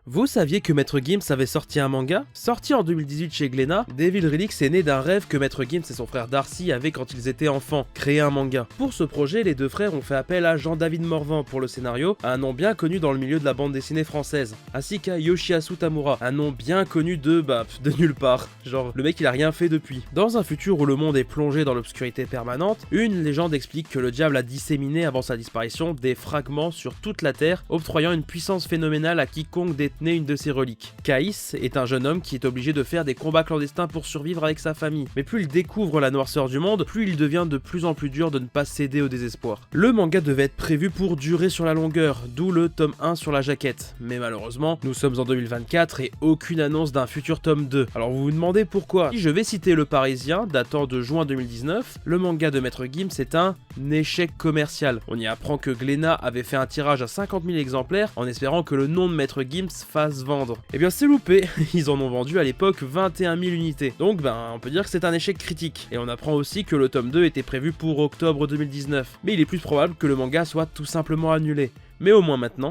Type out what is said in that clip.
Vous saviez que Maître Gims avait sorti un manga? Sorti en 2018 chez Glénat, Devil Relics est né d'un rêve que Maître Gims et son frère Darcy avaient quand ils étaient enfants, créer un manga. Pour ce projet, les deux frères ont fait appel à Jean-David Morvan pour le scénario, un nom bien connu dans le milieu de la bande dessinée française, ainsi qu'à Yoshihasu Tamura, un nom bien connu de nulle part. Genre, le mec il a rien fait depuis. Dans un futur où le monde est plongé dans l'obscurité permanente, une légende explique que le diable a disséminé avant sa disparition des fragments sur toute la Terre, octroyant une puissance phénoménale à quiconque détenait une de ses reliques. Kaïs est un jeune homme qui est obligé de faire des combats clandestins pour survivre avec sa famille, mais plus il découvre la noirceur du monde, plus il devient de plus en plus dur de ne pas céder au désespoir. Le manga devait être prévu pour durer sur la longueur, d'où le tome 1 sur la jaquette, mais malheureusement, nous sommes en 2024 et aucune annonce d'un futur tome 2. Alors vous vous demandez pourquoi? Si je vais citer Le Parisien, datant de juin 2019, le manga de Maître Gims est un échec commercial. On y apprend que Glénat avait fait un tirage à 50 000 exemplaires en espérant que le nom de Maître Gims fasse vendre. Eh bien c'est loupé, ils en ont vendu à l'époque 21 000 unités. Donc on peut dire que c'est un échec critique. Et on apprend aussi que le tome 2 était prévu pour octobre 2019. Mais il est plus probable que le manga soit tout simplement annulé. Mais au moins maintenant,